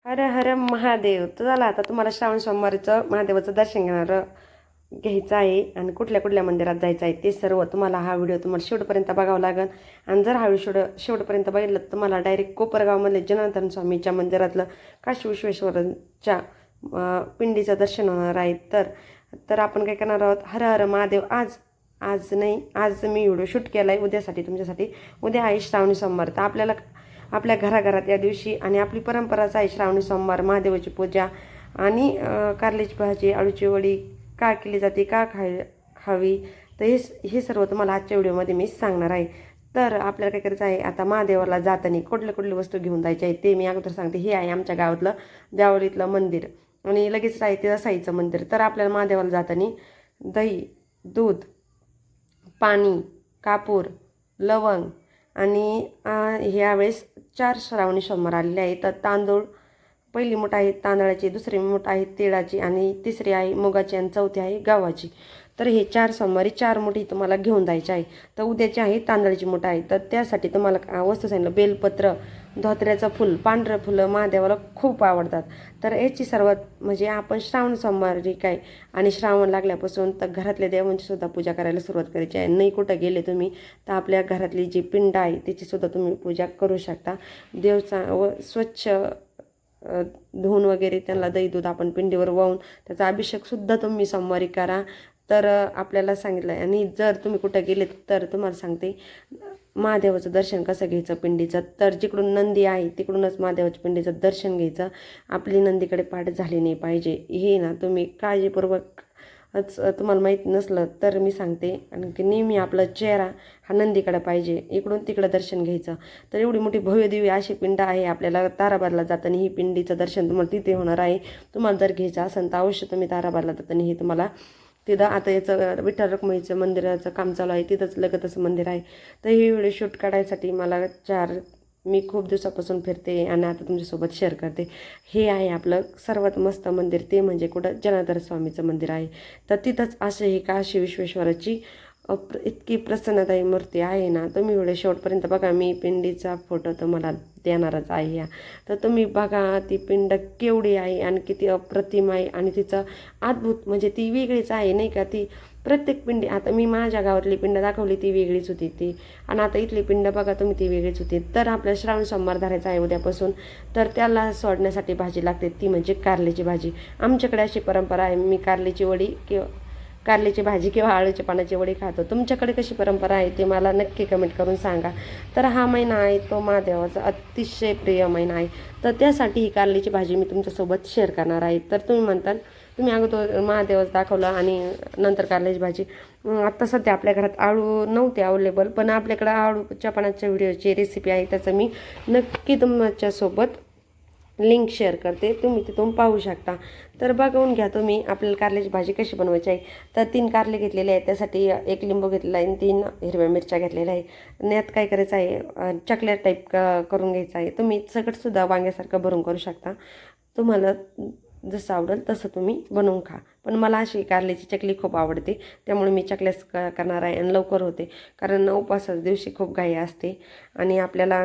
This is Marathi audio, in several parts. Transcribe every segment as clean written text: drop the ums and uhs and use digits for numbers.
हर हर महादेव. तर झालं आता तुम्हाला श्रावण सोमवारीचं महादेवाचं दर्शन घ्यायचं आहे आणि कुठल्या कुठल्या मंदिरात जायचं आहे ते सर्व तुम्हाला हा व्हिडिओ तुम्हाला शेवटपर्यंत बघावं लागेल. आणि जर हा व्हिडिओ शेवटपर्यंत बघितलं तर तुम्हाला डायरेक्ट कोपरगावमधले जनार्दन स्वामीच्या मंदिरातलं काशी विश्वेश्वरांच्या पिंडीचं दर्शन होणार आहे. तर आपण काय करणार आहोत, हर हर महादेव. आज नाही, आज मी व्हिडिओ शूट केला आहे उद्यासाठी, तुमच्यासाठी. उद्या आहे श्रावणी सोमवार. तर आपल्याला आपल्या घराघरात या दिवशी आणि आपली परंपराच आहे श्रावणी सोमवार महादेवाची पूजा आणि कारल्याची भाजी, आळूची वडी का केली जाते, का खावी, तर हे सर्व तुम्हाला आजच्या व्हिडिओमध्ये मी सांगणार आहे. तर आपल्याला काय करायचं आहे, आता महादेवाला जाताना कुठली वस्तू घेऊन जायची आहे ते मी अगोदर सांगते. हे आहे आमच्या गावातलं देवळीतलं मंदिर आणि लगेच आहे ते साईचं मंदिर. तर आपल्याला महादेवाला जाताना दही, दूध, पाणी, कापूर, लवंग आणि यावेळेस 4 श्रावणी सोमवार आलेले आहेत. तर तांदूळ, पहिली मूठ आहे तांदळाची, दुसरी मूठ आहे तिळाची आणि तिसरी आहे मुगाची आणि चौथी आहे गव्हाची. तर हे 4 सोमवारी 4 मुठी तुम्हाला घेऊन जायचे आहे. तर उद्याची आहे तांदळाची मूठ आहे. तर त्यासाठी तुम्हाला वस्तू सांगितलं, बेलपत्र, धोत्र्याचं फुल, पांढरं फुलं महादेवाला खूप आवडतात. तर याची सर्वात म्हणजे आपण श्रावण सोमवारी काय आणि श्रावण लागल्यापासून तर घरातल्या देवांची सुद्धा पूजा करायला सुरुवात करायची आहे. नाही कुठं गेले तुम्ही तर आपल्या घरातली जी पिंड आहे त्याचीसुद्धा तुम्ही पूजा करू शकता. देवचा व स्वच्छ धुवून वगैरे त्यांना दही दूध आपण पिंडीवर वाहून त्याचा अभिषेकसुद्धा तुम्ही सोमवारी करा. तर आपल्याला सांगितलं आहे. आणि जर तुम्ही कुठं गेले तर तुम्हाला सांगते महादेवाचं दर्शन कसं घ्यायचं पिंडीचं. तर जिकडून नंदी आहे तिकडूनच महादेवाच्या पिंडीचं दर्शन घ्यायचं. आपली नंदीकडे पाठ झाली नाही पाहिजे, हे ना तुम्ही काळजीपूर्वक तुम्हाला माहीत नसलं तर मी सांगते. आणि नेहमी आपला चेहरा हा नंदीकडे पाहिजे, इकडून तिकडं दर्शन घ्यायचं. तर एवढी मोठी भव्यदिव्य अशी पिंड आहे आपल्याला. ताराबादला जाताना ही पिंडीचं दर्शन तुम्हाला तिथे होणार आहे. तुम्हाला जर घ्यायचं असेल तर अवश्य तुम्ही ताराबादला जाताना हे तुम्हाला तिथं, आता याचं विठ्ठल रखुमाईचं मंदिराचं काम चालू आहे, तिथंच लगतच मंदिर आहे. तर ही व्हिडिओ शूट काढायसाठी मला मी खूप दिवसापासून फिरते आणि आता तुमच्यासोबत शेअर करते. हे आहे आपलं सर्वात मस्त मंदिर, ते म्हणजे कुठं जनार्दन स्वामीचं मंदिर आहे. तर तिथंच असं ही काशी विश्वेश्वराची इतकी प्रसन्नताई मूर्ती आहे ना. तुम्ही व्हिडिओ शेवटपर्यंत बघा. मी पिंडीचा फोटो तुम्हाला देणारच आहे या. तर तुम्ही बघा ती पिंड केवढी आहे आणि किती अप्रतिम आहे आणि तिचं अद्भुत म्हणजे ती वेगळीच आहे नाही का. ती प्रत्येक पिंडी, आता मी माझ्या गावातली पिंड दाखवली ती वेगळीच होती ती, आणि आता इथली पिंड बघा तुम्ही ती वेगळीच होती. तर आपल्याला श्रावण सोमवार धरायचा आहे उद्यापासून. तर त्याला सोडण्यासाठी भाजी लागते, ती म्हणजे कारल्याची भाजी. आमच्याकडे अशी परंपरा आहे, मी कारल्याची वडी किंवा कारल्याची भाजी किंवा आळूच्या पानाची वडी खातो. तुमच्याकडे कशी परंपरा आहे ते मला नक्की कमेंट करून सांगा. तर हा महिना आहे तो महादेवाचा अतिशय प्रिय महिना आहे. तर त्यासाठी ही कारल्याची भाजी मी तुमच्यासोबत शेअर करणार आहे. तर तुम्ही म्हणताल तुम्ही अगोदर महादेवाचं दाखवलं आणि नंतर कारल्याची भाजी. आत्ता सध्या आपल्या घरात आळू नव्हते अवेलेबल, पण आपल्याकडं आळूच्या पानाच्या व्हिडिओची रेसिपी आहे, त्याचं मी नक्की तुमच्यासोबत लिंक शेअर करते, तुम्ही तिथून पाहू शकता. तर बघून घ्या तुम्ही आपल्याला कारल्याची भाजी कशी बनवायची आहे. तर 3 कारले घेतलेले आहेत, त्यासाठी 1 लिंबू घेतलेला आहे आणि 3 हिरव्या मिरच्या घेतलेल्या आहे. यात काय करायचं आहे, चॉकलेट टाईप करून घ्यायचं आहे. तुम्ही सगळंसुद्धा वांग्यासारखं भरून करू शकता, तुम्हाला जसं आवडेल तसं तुम्ही बनवून खा. पण मला अशी कारल्याची चकली खूप आवडते, त्यामुळे मी चकल्याच करणार आहे आणि लवकर होते. कारण उपवासाच्या दिवशी खूप घाई असते आणि आपल्याला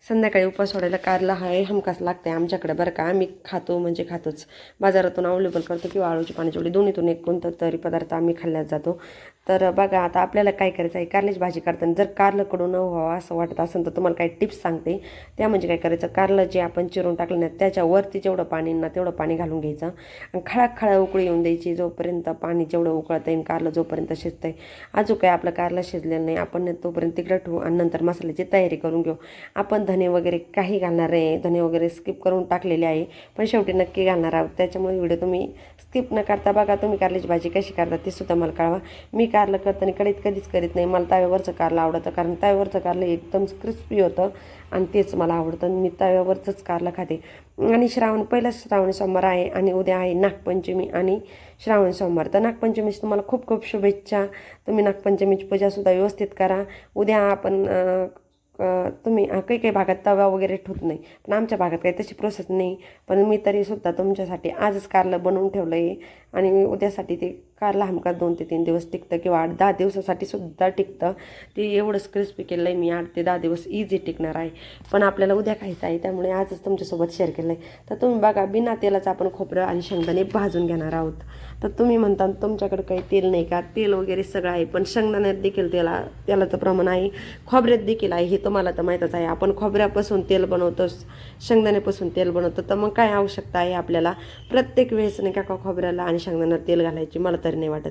संध्याकाळी उपवास सोडायला कारला हा हमखास लागते आमच्याकडे बरं का. आम्ही खातो म्हणजे खातोच, बाजारातून अवेलेबल करतो किंवा आळूची पाण्याची वडी दोन्हीतून एक कोणतं तरी पदार्थ आम्ही खाल्ल्यात जातो. तर बघा आता आपल्याला काय करायचं आहे, कारल्याची भाजी करताना जर कारलं कडू न व्हावं असं वाटत असेल तर तुम्हाला काही टिप्स सांगते. त्या म्हणजे काय करायचं, कारलं जे आपण चिरून टाकलं ना त्याच्यावरती जेवढं पाणी ना तेवढं पाणी घालून घ्यायचं आणि खळा उकळी येऊन द्यायची. जोपर्यंत पाणी जेवढं उकळतं येईल कारलं जोपर्यंत शिजतं आहे. अजून काय आपलं कारलं शिजलेलं नाही, आपण तोपर्यंत तिकडं ठेवू आणि नंतर मसाल्याची तयारी करून घेऊ. आपण धने वगैरे काही घालणार आहे, धने वगैरे स्किप करून टाकलेले आहे, पण शेवटी नक्की घालणार आहोत. त्याच्यामुळे व्हिडिओ तुम्ही स्किप न करता बघा. तुम्ही कारल्याची भाजी कशी करता ते सुद्धा मला कळवा. मी कारलं करताना कढईत कधीच करीत नाही, मला तव्यावरचं कारलं आवडतं, कारण तव्यावरचं कारलं एकदम क्रिस्पी होतं आणि तेच मला आवडतं. मी तव्यावरचंच कारलं खाते. आणि पहिला श्रावण सोमवार आहे आणि उद्या आहे नागपंचमी आणि श्रावण सोमवार. तर नागपंचमीची तुम्हाला खूप खूप शुभेच्छा. तुम्ही नागपंचमीची पूजासुद्धा व्यवस्थित करा. उद्या आपण तुम्ही काही भागात तवा वगैरे ठेवत नाही, पण आमच्या भागात काही तशी प्रोसेस नाही. पण मी तरीसुद्धा तुमच्यासाठी आजच कारलं बनवून ठेवलं आहे आणि उद्यासाठी ते कारला हमखास 2 ते 3 दिवस टिकतं किंवा 8-10 दिवसासाठी सुद्धा टिकतं. ते एवढंच क्रिस्पी केलं आहे मी, 8 ते 10 दिवस इझी टिकणार आहे. पण आपल्याला उद्या खायचं आहे, त्यामुळे आजच तुमच्यासोबत शेअर केलं आहे. तर तुम्ही बघा, बिना तेलाचं आपण खोबरं आणि शेंगदाणे भाजून घेणार आहोत. तर तुम्ही म्हणता तुमच्याकडे काही तेल नाही का? तेल वगैरे सगळं आहे, पण शेंगदाण्यात देखील तेलाचं प्रमाण आहे, खोबऱ्यात देखील आहे, हे तुम्हाला तर माहीतच आहे. आपण खोबऱ्यापासून तेल बनवतो, शेंगदाण्यापासून तेल बनवतो, तर मग काय आवश्यकता आहे आपल्याला प्रत्येक वेळेस नाही का खोबऱ्याला आणि शेंगदाण्यात तेल घालायची? मला तरी नाही वाटत.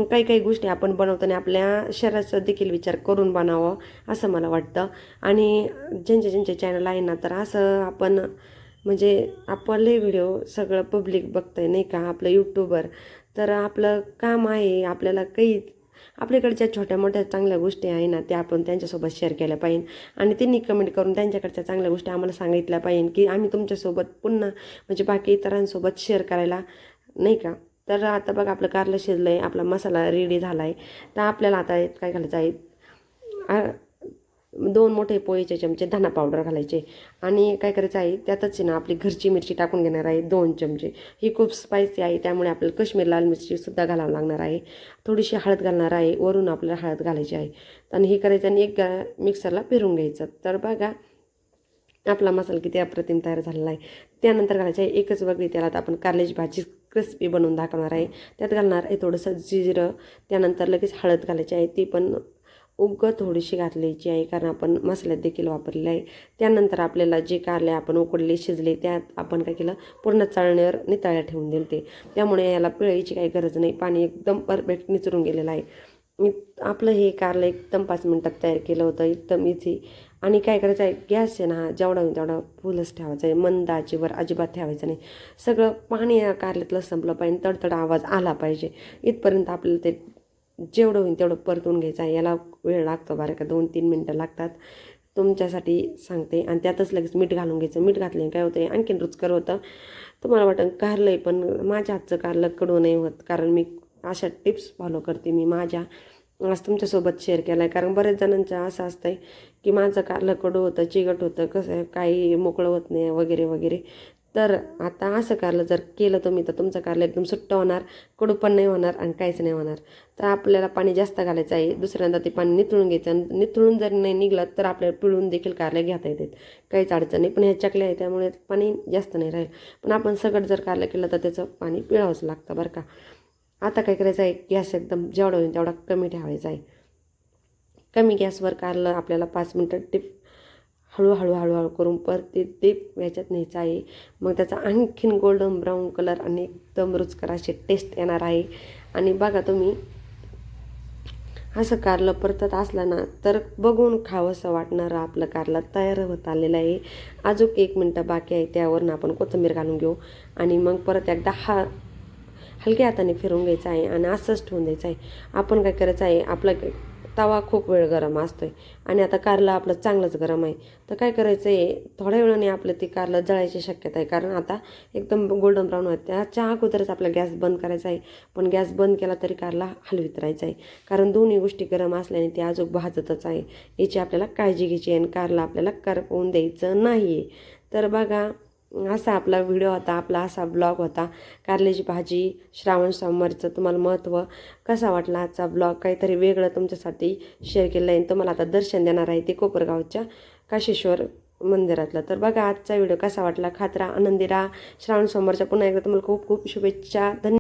काही काही गोष्टी आपण बनवताना आपल्या शरीराचा देखील विचार करून बनावं असं मला वाटतं. आणि ज्यांचे चॅनल आहे ना, तर असं आपण म्हणजे आपले व्हिडिओ सगळं पब्लिक बघतंय नाही का, आपलं यूट्यूबर. तर आपलं काम आहे आपल्याला काही आपल्याकडच्या छोट्या मोठ्या चांगल्या गोष्टी आहे ना, त्या आपण त्यांच्यासोबत शेअर केल्या पाहिजे. आणि त्यांनी कमेंट करून त्यांच्याकडच्या चांगल्या गोष्टी आम्हाला सांगितल्या पाहिजे, की आम्ही तुमच्यासोबत पुन्हा म्हणजे बाकी इतरांसोबत शेअर करायला नाही का. तर आता बघा, आपलं कारलं शिजलं आहे, आपला मसाला रेडी झाला आहे. तर आपल्याला आता काय घालायचं आहे, 2 मोठे पोळीचे चमचे धना पावडर घालायचे. आणि काय करायचं आहे, त्यातच ना आपली घरची मिरची टाकून घेणार आहे 2 चमचे. ही खूप स्पायसी आहे, त्यामुळे आपल्याला काश्मीर लाल मिरचीसुद्धा घालावं लागणार आहे. थोडीशी हळद घालणार आहे, वरून आपल्याला हळद घालायची आहे. आणि हे करायचं आणि एक मिक्सरला फिरून घ्यायचं. तर बघा, आपला मसाला किती अप्रतिम तयार झालेला आहे. त्यानंतर घालायचं आहे एकच वेगळी तेलात आपण कारल्याची भाजी क्रिस्पी बनवून दाखवणार आहे. त्यात घालणार आहे थोडंसं जिरं. त्यानंतर लगेच हळद घालायची आहे, ती पण थोडीशी घालायची आहे, कारण आपण मसाल्यात देखील वापरले आहे. त्यानंतर आपल्याला जे कारले आपण उकडले शिजले, त्यात आपण काय केलं, पूर्ण चाळण्यावर नितळ्या ठेवून दिले ते. त्यामुळे याला पिळायची काही गरज नाही, पाणी एकदम परफेक्ट निचरून गेलेलं आहे. आपलं हे कारलं एकदम 5 मिनटात तयार केलं होतं, एकदम इझी. आणि काय करायचं आहे, गॅस आहे ना जेवढा होईल तेवढा फुलच ठेवायचा आहे, मंद आचेवर अजिबात ठेवायचं नाही. सगळं पाणी कारल्यातलं संपलं पाहिजे, तडतड आवाज आला पाहिजे, इथपर्यंत आपल्याला ते जेवढं होईल तेवढं परतून घ्यायचं आहे. याला वेळ लागतो बरं का, 2-3 मिनटं लागतात, तुमच्यासाठी सांगते. आणि त्यातच लगेच मीठ घालून घ्यायचं. मीठ घातल्याने काय होतं, आणखीन रुचकर होतं. तुम्हाला वाटतं कारलं आहे, पण माझ्या हातचं कारलं कडू नाही होत, कारण मी अशा टिप्स फॉलो करते. मी माझ्या आज तुमच्यासोबत शेअर केला आहे, कारण बऱ्याच जणांचं असं असतं की माझं कारलं कडू होतं, चिकट होतं, कसं काही मोकळं होत नाही वगैरे वगैरे. तर आता असं कारलं जर केलं तुम्ही, तर तुमचं कारलं एकदम सुट्ट होणार, कडू पण नाही होणार आणि काहीच नाही होणार. तर आपल्याला पाणी जास्त घालायचं आहे. दुसऱ्यांदा ते पाणी निथळून घ्यायचं, आणि निथळून जर नाही निघलं तर आपल्याला पिळून देखील कारले घेता येतात, काहीच अडचण नाही. पण ह्या चकल्या आहे त्यामुळे पाणी जास्त नाही राहील. पण आपण सगळं जर कारलं केलं तर त्याचं पाणी पिळावंच लागतं बरं का. आता काय करायचं आहे, गॅस एकदम जेवढा होईल तेवढा कमी ठेवायचा आहे. कमी गॅसवर कारलं आपल्याला 5 मिनटं हळूहळू करून परत ते याच्यात न्यायचं आहे. मग त्याचा आणखीन गोल्डन ब्राऊन कलर आणि एकदम रुचकर अशी टेस्ट येणार आहे. आणि बघा, तुम्ही असं कारलं परतत असलं ना, तर बघून खावंसं वाटणारं आपलं कारलं तयार होत आलेलं आहे. अजून 1 मिनटं बाकी आहे, त्यावरून आपण कोथिंबीर घालून घेऊ. आणि मग परत एकदा हलक्या हाताने फिरवून घ्यायचं आहे आणि असंच ठेवून द्यायचं आहे. आपण काय करायचं आहे, आपला तवा खूप वेळ गरम असतो आहे आणि आता कारलं आपलं चांगलंच गरम आहे. तर काय करायचं आहे, थोड्या वेळाने आपलं ते कारलं जळायची शक्यता आहे, कारण आता एकदम गोल्डन ब्राऊन होतं. त्याच्या अगोदरच आपला गॅस बंद करायचा आहे. पण गॅस बंद केला तरी कारला हलवीत राहायचा आहे, कारण दोन्ही गोष्टी गरम असल्याने ते अजून भाजतच आहे. याची आपल्याला काळजी घ्यायची आहे आणि कारला आपल्याला करपवून द्यायचं नाही. तर बघा, असा आपला व्हिडिओ होता, आपला असा ब्लॉग होता, कारल्याची भाजी श्रावण सोमवारचं. तुम्हाला महत्त्व कसा वाटला आजचा ब्लॉग? काहीतरी वेगळं तुमच्यासाठी शेअर केलं आहे. तुम्हाला आता दर्शन देणार आहे ते कोपरगावच्या काशेश्वर मंदिरातलं. तर बघा, आजचा व्हिडिओ कसा वाटला? खात राहा, आनंदी राहा. श्रावण सोमवारच्या पुन्हा एकदा तुम्हाला खूप खूप शुभेच्छा. धन्यवाद.